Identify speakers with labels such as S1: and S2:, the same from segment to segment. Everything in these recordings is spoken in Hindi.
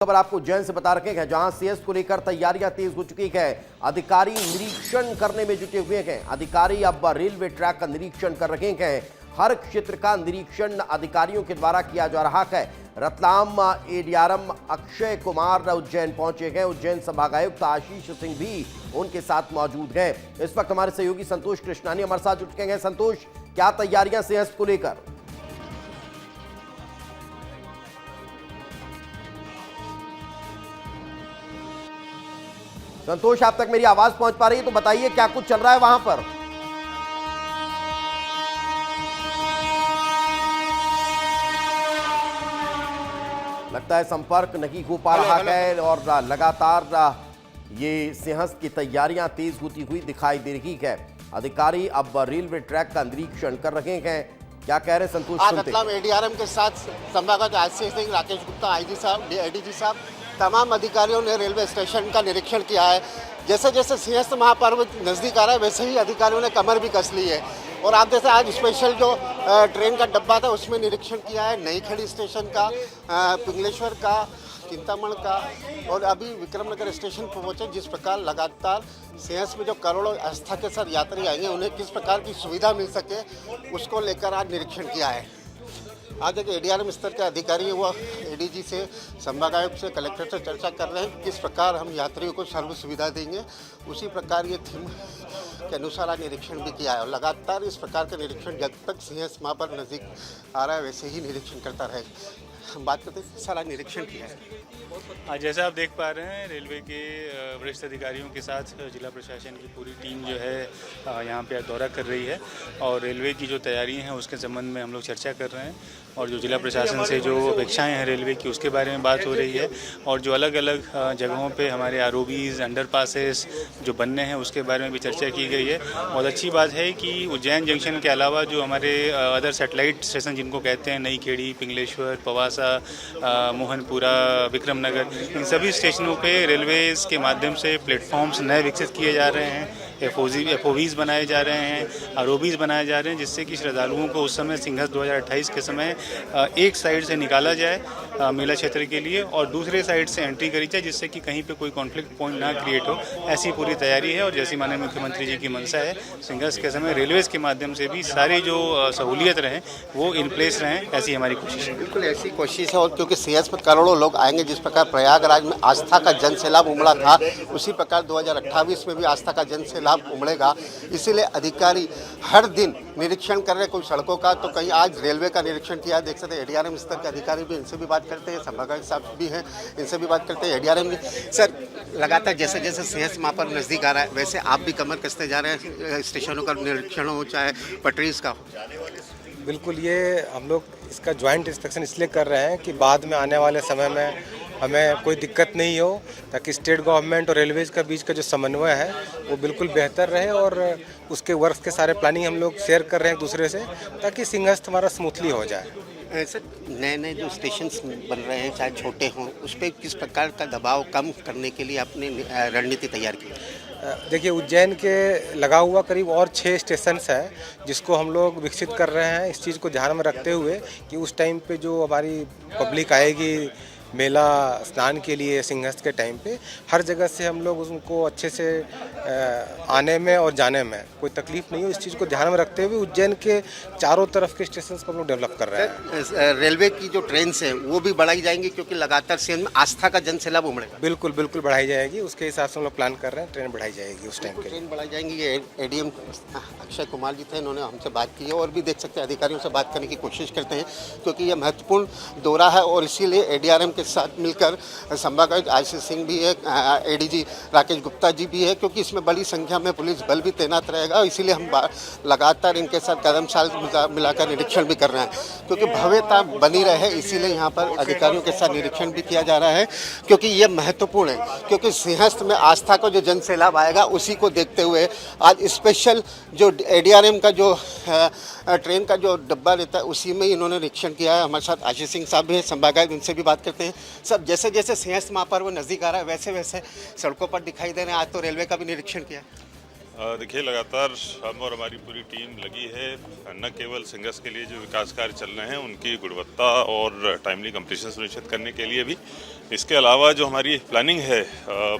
S1: खबर आपको उज्जैन से बता रखे हैं, जहां सीएस को लेकर तैयारियां तेज हो चुकी है। अधिकारी निरीक्षण करने में जुटे हुए हैं। अधिकारी अब रेलवे ट्रैक का निरीक्षण कर रहे हैं। हर क्षेत्र का निरीक्षण अधिकारियों के द्वारा किया जा रहा है। रतलाम एडीआरएम अक्षय कुमार उज्जैन पहुंचे हैं। उज्जैन संभागायुक्त आशीष सिंह भी उनके साथ मौजूद हैं। इस वक्त हमारे सहयोगी संतोष कृष्णानी हमारे साथ जुट गए हैं। संतोष, क्या तैयारियां सीएस को लेकर? संतोष, आप तक मेरी आवाज पहुंच पा रही है तो बताइए क्या कुछ चल रहा है वहां पर? लगता है संपर्क नहीं हो पा रहा है और लगातार ये सिंहस्थ की तैयारियां तेज होती हुई दिखाई दे रही है। अधिकारी अब रेलवे ट्रैक का निरीक्षण कर रहे हैं। क्या कह रहे हैं संतोष?
S2: आज रतलाम एडीआरएम के साथ संभागायुक्त आशीष सिंह, राकेश गुप्ता, आईजी साहब, एडीजी साहब, तमाम अधिकारियों ने रेलवे स्टेशन का निरीक्षण किया है। जैसे जैसे सिंहस्थ महापर्व नज़दीक आ रहा है वैसे ही अधिकारियों ने कमर भी कस ली है। और आप जैसे आज स्पेशल जो ट्रेन का डब्बा था उसमें निरीक्षण किया है, नई खड़ी स्टेशन का, पिंगलेश्वर का, चिंतामण का, और अभी विक्रमनगर स्टेशन पर पहुंचे। जिस प्रकार लगातार सिंहस्थ में जो करोड़ों आस्था के साथ यात्री आएंगे उन्हें किस प्रकार की सुविधा मिल सके उसको लेकर आज निरीक्षण किया है। आज एक एडीआरएम स्तर के अधिकारी वो एडीजी से, संभागायुक्त से, कलेक्टर से चर्चा कर रहे हैं किस प्रकार हम यात्रियों को सर्व सुविधा देंगे। उसी प्रकार ये थीम के अनुसार आज निरीक्षण भी किया है और लगातार इस प्रकार का निरीक्षण जब तक सिंहस्थ महापर्व नज़दीक आ रहा है वैसे ही निरीक्षण करता रहे। हम बात करते हैं, सारा निरीक्षण किया है।
S3: आज जैसा आप देख पा रहे हैं, रेलवे के वरिष्ठ अधिकारियों के साथ जिला प्रशासन की पूरी टीम जो है यहाँ पे दौरा कर रही है और रेलवे की जो तैयारियां हैं उसके संबंध में हम लोग चर्चा कर रहे हैं और जो जिला प्रशासन से जो अपेक्षाएं हैं रेलवे की उसके बारे में बात हो रही है और जो अलग अलग जगहों पे हमारे आरओबीज, अंडरपासेस जो बनने हैं उसके बारे में भी चर्चा की गई है। बहुत अच्छी बात है कि उज्जैन जंक्शन के अलावा जो हमारे अदर सैटेलाइट स्टेशन जिनको कहते हैं, नई खेड़ी, पिंगलेश्वर, पवासा, मोहनपुरा, विक्रमनगर, इन सभी स्टेशनों पे रेलवेज़ के माध्यम से प्लेटफॉर्म्स नए विकसित किए जा रहे हैं। एफओवीज बनाए जा रहे हैं, आरओबीज बनाए जा रहे हैं, जिससे कि श्रद्धालुओं को उस समय सिंहस्थ 2028 के समय एक साइड से निकाला जाए मेला क्षेत्र के लिए और दूसरे साइड से एंट्री करी जाए, जिससे कि कहीं पे कोई कॉन्फ्लिक्ट पॉइंट ना क्रिएट हो। ऐसी पूरी तैयारी है और जैसी माननीय मुख्यमंत्री जी की मंशा है, सिंहस्थ के समय रेलवेज़ के माध्यम से भी सारी जो सहूलियत रहें वो इन प्लेस रहें, ऐसी हमारी कोशिश है।
S2: बिल्कुल ऐसी कोशिश है और क्योंकि सिंहस्थ में करोड़ों लोग आएंगे, जिस प्रकार प्रयागराज में आस्था का जन सैलाब उमड़ा था उसी प्रकार 2028 में भी आस्था का जन सैलाब उमड़ेगा। इसीलिए अधिकारी हर दिन निरीक्षण कर रहे हैं, कोई सड़कों का तो कहीं आज रेलवे का निरीक्षण किया। देख सकते हैं एडीआरएम स्तर के अधिकारी भी, इनसे भी बात करते हैं, संभागायुक्त साहब भी हैं, इनसे भी बात करते हैं, एडीआरएम भी। सर, लगातार जैसे जैसे सिंहस्थ महापर्व नज़दीक आ रहा है वैसे आप भी कमर कसते जा रहे हैं, स्टेशनों का निरीक्षण हो चाहे पटरीज का हो।
S4: बिल्कुल, ये हम लोग इसका ज्वाइंट इंस्पेक्शन इसलिए कर रहे हैं कि बाद में आने वाले समय में हमें कोई दिक्कत नहीं हो, ताकि स्टेट गवर्नमेंट और रेलवेज़ का बीच का जो समन्वय है वो बिल्कुल बेहतर रहे और उसके वर्क के सारे प्लानिंग हम लोग शेयर कर रहे हैं एक दूसरे से, ताकि सिंहस्थ हमारा स्मूथली हो जाए।
S2: सर, नए नए जो स्टेशन बन रहे हैं चाहे छोटे हों उस पर किस प्रकार का दबाव कम करने के लिए आपने रणनीति तैयार की?
S4: देखिए, उज्जैन के लगा हुआ करीब और 6 स्टेशंस हैं जिसको हम लोग विकसित कर रहे हैं, इस चीज़ को ध्यान में रखते हुए कि उस टाइम पे जो हमारी पब्लिक आएगी मेला स्नान के लिए सिंहस्थ के टाइम पे, हर जगह से हम लोग उनको अच्छे से आने में और जाने में कोई तकलीफ नहीं हो, इस चीज़ को ध्यान में रखते हुए उज्जैन के चारों तरफ के स्टेशन को हम लोग डेवलप कर रहे हैं।
S2: रेलवे की जो ट्रेन हैं वो भी बढ़ाई जाएंगी क्योंकि लगातार सिंहस्थ में आस्था का जन सैलाब उमड़ेगा।
S4: बिल्कुल बिल्कुल बढ़ाई जाएगी, उसके हिसाब से हम लोग प्लान कर रहे हैं, ट्रेन बढ़ाई जाएगी उस टाइम के।
S2: ट्रेन बढ़ाई जाएंगी। ये एडीएम अक्षय कुमार जी थे, इन्होंने हमसे बात की है और भी देख सकते हैं अधिकारियों से बात करने की कोशिश करते हैं क्योंकि ये महत्वपूर्ण दौरा है और इसीलिए एडीआरएम के साथ मिलकर संभागायुक्त आशीष सिंह भी है, एडीजी राकेश गुप्ता जी भी है, क्योंकि इसमें बड़ी संख्या में पुलिस बल भी तैनात रहेगा। इसीलिए हम लगातार इनके साथ कदम साल मिलाकर निरीक्षण भी कर रहे हैं क्योंकि भव्यता बनी रहे, इसीलिए यहाँ पर अधिकारियों के साथ निरीक्षण भी किया जा रहा है क्योंकि ये महत्वपूर्ण है। क्योंकि सिंहस्थ में आस्था का जो जन सैलाब आएगा उसी को देखते हुए आज स्पेशल जो एडीआरएम का जो ट्रेन का जो डब्बा रहता है उसी में इन्होंने निरीक्षण किया है। हमारे साथ आशीष सिंह साहब भी हैं, संभागायुक्त, इनसे भी बात करते हैं। सब जैसे जैसे सिंहस्थ महापर्व नज़दीक आ रहा है वैसे वैसे सड़कों पर दिखाई दे रहे हैं। आज तो रेलवे का भी निरीक्षण किया।
S5: देखिए, लगातार हम और हमारी पूरी टीम लगी है न केवल सिंहस्थ के लिए जो विकास कार्य चल रहे हैं उनकी गुणवत्ता और टाइमली कंप्लीशन सुनिश्चित करने के लिए भी, इसके अलावा जो हमारी प्लानिंग है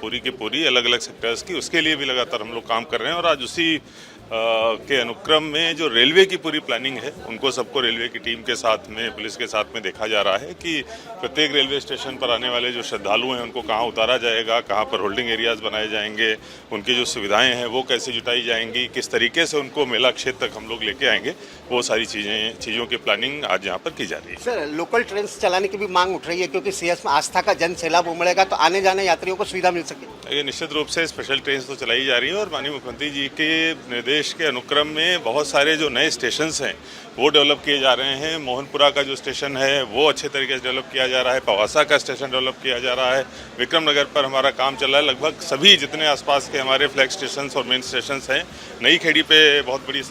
S5: पूरी की पूरी अलग अलग सेक्टर्स की, उसके लिए भी लगातार हम लोग काम कर रहे हैं। और आज उसी के अनुक्रम में जो रेलवे की पूरी प्लानिंग है, उनको सबको रेलवे की टीम के साथ में, पुलिस के साथ में देखा जा रहा है कि प्रत्येक रेलवे स्टेशन पर आने वाले जो श्रद्धालु हैं उनको कहाँ उतारा जाएगा, कहाँ पर होल्डिंग एरियाज बनाए जाएंगे, उनकी जो सुविधाएं हैं वो कैसे जुटाई जाएंगी, किस तरीके से उनको मेला क्षेत्र तक हम लोग लेके आएंगे, वो सारी चीज़ों की प्लानिंग आज यहाँ पर की जा रही है।
S2: सर, लोकल ट्रेन चलाने की भी मांग उठ रही है क्योंकि सीएस में आस्था का जन सैलाब उमड़ेगा तो आने जाने यात्रियों को सुविधा मिल सके।
S5: ये निश्चित रूप से स्पेशल ट्रेन तो चलाई जा रही है और माननीय मुख्यमंत्री जी के निर्देश के अनुक्रम में बहुत सारे जो नए स्टेशंस हैं वो डेवलप किए जा रहे हैं। मोहनपुरा का जो स्टेशन है वो अच्छे तरीके से डेवलप किया जा रहा है, पवासा का स्टेशन डेवलप किया जा रहा है, विक्रम नगर पर हमारा काम चल रहा है। लगभग सभी जितने आसपास के हमारे फ्लैग स्टेशन और मेन स्टेशन हैं, नई खेड़ी पे बहुत बड़ी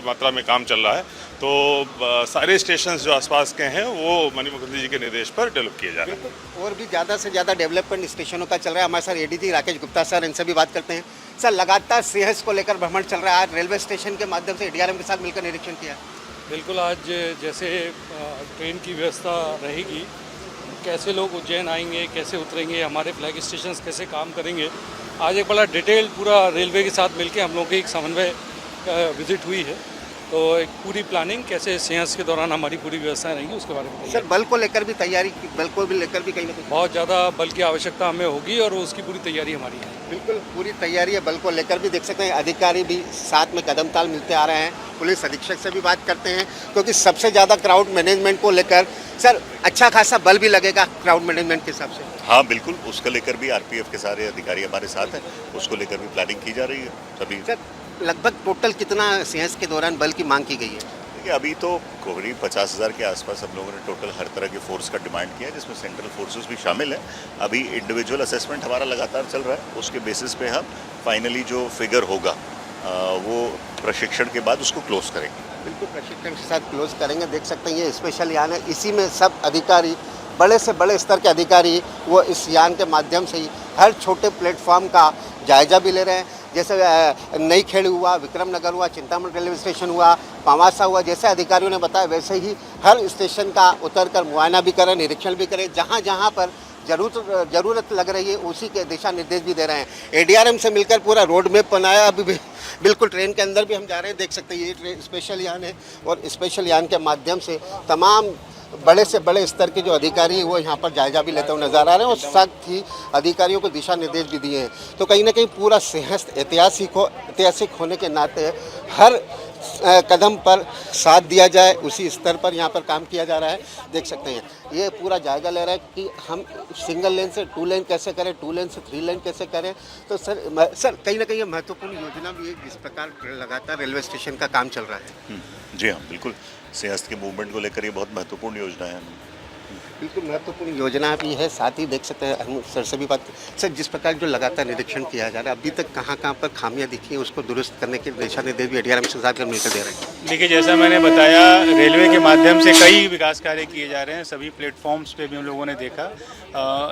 S5: मात्रा में काम चल रहा है। तो सारे स्टेशन जो आसपास के हैं वो माननीय मुख्यमंत्री जी के निर्देश पर डेवलप किए जा रहे हैं।
S2: और भी ज़्यादा से ज़्यादा डेवलपमेंट स्टेशनों का चल रहा है। हमारे साथ एडीजी राकेश गुप्ता सर, इनसे भी बात करते हैं। सर, लगातार सीएस को लेकर भ्रमण चल रहा है, आज रेलवे स्टेशन के माध्यम से एडीआरएम के साथ मिलकर निरीक्षण किया।
S6: बिल्कुल, आज जैसे ट्रेन की व्यवस्था रहेगी, कैसे लोग उज्जैन आएंगे, कैसे उतरेंगे, हमारे फ्लैग स्टेशन कैसे काम करेंगे, आज एक बड़ा डिटेल पूरा रेलवे के साथ मिलकर हम लोग की एक समन्वय विजिट हुई है। तो एक पूरी प्लानिंग कैसे सेंस के दौरान हमारी पूरी व्यवस्थाएं रहेंगी उसके बारे में।
S2: सर, बल को लेकर भी तैयारी, बल को भी लेकर भी कहीं ना कहीं
S6: बहुत ज़्यादा बल की आवश्यकता हमें होगी और उसकी पूरी तैयारी हमारी है।
S2: बिल्कुल पूरी तैयारी है। बल को लेकर भी देख सकते हैं अधिकारी भी साथ में कदम ताल मिलते आ रहे हैं। पुलिस अधीक्षक से भी बात करते हैं क्योंकि सबसे ज़्यादा क्राउड मैनेजमेंट को लेकर सर अच्छा खासा बल भी लगेगा क्राउड मैनेजमेंट के हिसाब से।
S7: हाँ बिल्कुल, उसको लेकर भी आरपीएफ के सारे अधिकारी हमारे साथ हैं, उसको लेकर भी प्लानिंग की जा रही है सभी।
S2: सर, लगभग टोटल कितना सीएस के दौरान बल की मांग की गई है?
S7: देखिए, अभी तो करीब 50,000 के आसपास हम लोगों ने टोटल हर तरह के फोर्स का डिमांड किया है, जिसमें सेंट्रल फोर्सेस भी शामिल है। अभी इंडिविजुअल असेसमेंट हमारा लगातार चल रहा है, उसके बेसिस पे हम फाइनली जो फिगर होगा वो प्रशिक्षण के बाद उसको क्लोज करेंगे।
S2: बिल्कुल प्रशिक्षण के साथ क्लोज करेंगे। देख सकते हैं ये स्पेशल यान है, इसी में सब अधिकारी, बड़े से बड़े स्तर के अधिकारी वो इस यान के माध्यम से ही हर छोटे प्लेटफॉर्म का जायजा भी ले रहे हैं। जैसे नई खेड़ी हुआ, विक्रम नगर हुआ, चिंतामणि रेलवे स्टेशन हुआ, पावासा हुआ, जैसे अधिकारियों ने बताया वैसे ही हर स्टेशन का उतर कर मुआयना भी करें, निरीक्षण भी करें, जहाँ जहाँ पर ज़रूरत लग रही है उसी के दिशा निर्देश भी दे रहे हैं। एडीआरएम से मिलकर पूरा रोड मैप बनाया। अभी भी बिल्कुल ट्रेन के अंदर भी हम जा रहे हैं, देख सकते हैं ये ट्रेन स्पेशल यान है और स्पेशल यान के माध्यम से तमाम बड़े से बड़े स्तर के जो अधिकारी हैं वो यहाँ पर जायजा भी लेते हुए नजर आ रहे हैं और साथ ही अधिकारियों को दिशा निर्देश भी दिए हैं। तो कहीं ना कहीं पूरा सेहत ऐतिहासिक होने के नाते हर कदम पर साथ दिया जाए, उसी स्तर पर यहाँ पर काम किया जा रहा है। देख सकते हैं ये पूरा जायजा ले रहा है कि हम सिंगल लेन से 2 लेन कैसे करें, 2 लेन से 3 लेन कैसे करें। तो सर कहीं ना कहीं ये महत्वपूर्ण योजना भी है जिस प्रकार लगातार रेलवे स्टेशन का काम चल रहा है।
S7: जी हाँ, बिल्कुल, सियासत के मूवमेंट को लेकर ये बहुत महत्वपूर्ण योजना है।
S2: बिल्कुल महत्वपूर्ण योजना भी है। साथ ही देख सकते हैं हम सर से भी बात, सर जिस प्रकार जो लगातार निरीक्षण किया जा रहा है, अभी तक कहाँ पर खामियां दिखी हैं उसको दुरुस्त करने के दिशा निर्देश भी एडीआरएम के साथ मिलकर दे रहे हैं।
S3: देखिए, जैसा मैंने बताया, रेलवे के माध्यम से कई विकास कार्य किए जा रहे हैं। सभी प्लेटफॉर्म्स पे भी हम लोगों ने देखा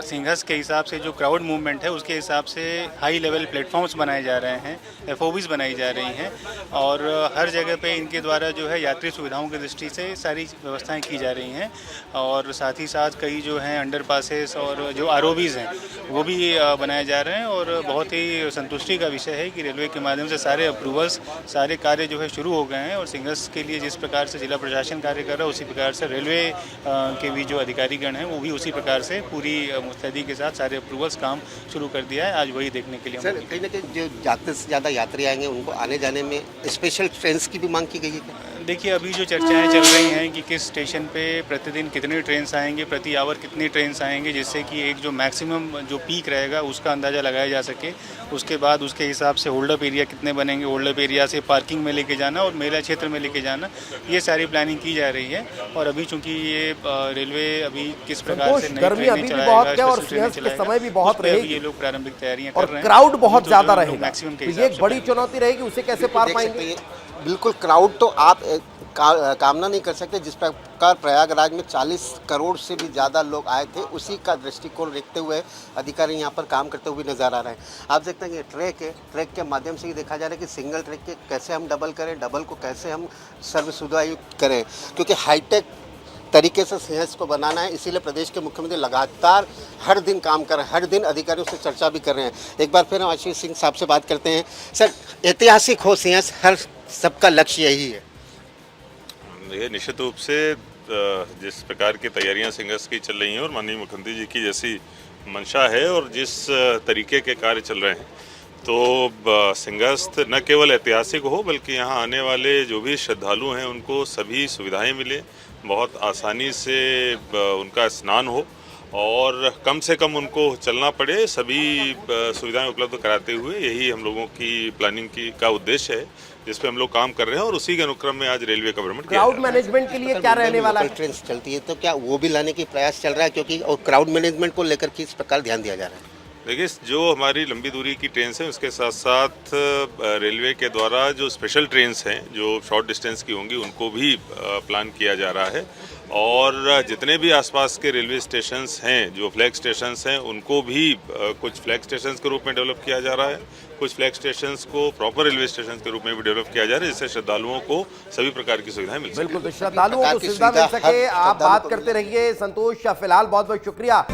S3: सिंघस के हिसाब से जो क्राउड मूवमेंट है उसके हिसाब से हाई लेवल प्लेटफॉर्म्स बनाए जा रहे हैं, एफओबीज बनाई जा रही हैं और हर जगह पे इनके द्वारा जो है यात्री सुविधाओं की दृष्टि से सारी व्यवस्थाएं की जा रही हैं। और साथ ही साथ कई जो हैं अंडर पासेस और जो आरओबीज हैं वो भी बनाए जा रहे हैं और बहुत ही संतुष्टि का विषय है कि रेलवे के माध्यम से सारे अप्रूवल्स, सारे कार्य जो है शुरू हो गए हैं और सिंघस के लिए जिस प्रकार से जिला प्रशासन कार्य कर रहा है उसी प्रकार से रेलवे के भी जो अधिकारीगण हैं वो भी उसी प्रकार से पूरी मुस्तैदी के साथ सारे अप्रूवल्स काम शुरू कर दिया है। आज वही देखने के लिए
S2: सर कहीं ना कहीं जो ज़्यादा से ज़्यादा यात्री आएंगे उनको आने जाने में स्पेशल ट्रेन की भी मांग की गई है क्या?
S3: देखिए, अभी जो चर्चाएं चल रही हैं कि किस स्टेशन पे प्रतिदिन कितनी ट्रेन आएंगे, प्रति आवर कितनी ट्रेन आएंगे, जिससे कि एक जो मैक्सिमम जो पीक रहेगा उसका अंदाज़ा लगाया जा सके। उसके बाद उसके हिसाब से होल्ड अप एरिया कितने बनेंगे, होल्ड अप एरिया से पार्किंग में लेके जाना और मेला क्षेत्र में लेके जाना, ये सारी प्लानिंग की जा रही है। और अभी चूंकि ये रेलवे अभी किस प्रकार से नई ट्रेनें चलाएगा और
S1: समय भी बहुत रहेगी,
S3: ये लोग प्रारंभिक तैयारियां
S1: और
S3: कर रहे हैं।
S1: क्राउड बहुत ज्यादा रहेगा,
S3: मैक्सिमम के
S1: ये एक बड़ी चुनौती रहेगी, उसे कैसे पार पाएंगे?
S2: बिल्कुल, क्राउड तो आप कामना नहीं कर सकते। जिस प्रकार प्रयागराज में 40 करोड़ से भी ज़्यादा लोग आए थे, उसी का दृष्टिकोण रखते हुए अधिकारी यहाँ पर काम करते हुए नजर आ रहे हैं। आप देखते हैं ये ट्रैक है, ट्रैक के माध्यम से ही देखा जा रहा है कि सिंगल ट्रैक के कैसे हम डबल करें, डबल को कैसे हम सर्व सुविधायुक्त करें, क्योंकि हाईटेक तरीके से सिंहस्थ को बनाना है। इसीलिए प्रदेश के मुख्यमंत्री लगातार हर दिन काम कर रहे हैं, हर दिन अधिकारियों से चर्चा भी कर रहे हैं। एक बार फिर हम आशीष सिंह साहब से बात करते हैं। सर, ऐतिहासिक हो सिंहस्थ, हर सबका लक्ष्य यही है।
S5: ये निश्चित रूप से जिस प्रकार की तैयारियां सिंहस्थ की चल रही हैं और माननीय मुख्यमंत्री जी की जैसी मंशा है और जिस तरीके के कार्य चल रहे हैं, तो सिंहस्थ न केवल ऐतिहासिक हो बल्कि यहाँ आने वाले जो भी श्रद्धालु हैं उनको सभी सुविधाएं मिले, बहुत आसानी से उनका स्नान हो और कम से कम उनको चलना पड़े, सभी सुविधाएं उपलब्ध कराते हुए यही हम लोगों की प्लानिंग का उद्देश्य है, जिस पे हम लोग काम कर रहे हैं और उसी के अनुक्रम में आज रेलवे का भ्रमण किया।
S1: क्राउड मैनेजमेंट के लिए क्या रहने वाला है?
S2: ट्रेन चलती है तो क्या वो भी लाने की प्रयास चल रहा है, क्योंकि और क्राउड मैनेजमेंट को लेकर किस प्रकार ध्यान दिया जा रहा है?
S5: देखिए, जो हमारी लंबी दूरी की ट्रेन हैं उसके साथ साथ रेलवे के द्वारा जो स्पेशल ट्रेन्स हैं जो शॉर्ट डिस्टेंस की होंगी उनको भी प्लान किया जा रहा है और जितने भी आसपास के रेलवे स्टेशंस हैं जो फ्लैग स्टेशंस हैं उनको भी कुछ फ्लैग स्टेशंस के रूप में डेवलप किया जा रहा है, कुछ फ्लैग स्टेशंस को प्रॉपर रेलवे स्टेशन के रूप में भी डेवलप किया जा रहा है, जिससे श्रद्धालुओं को सभी प्रकार की सुविधाएं मिल सकें।
S1: बिल्कुल, तो श्रद्धालुओं को सुविधा मिल सके। आप बात करते रहिए संतोष। फिलहाल बहुत बहुत शुक्रिया।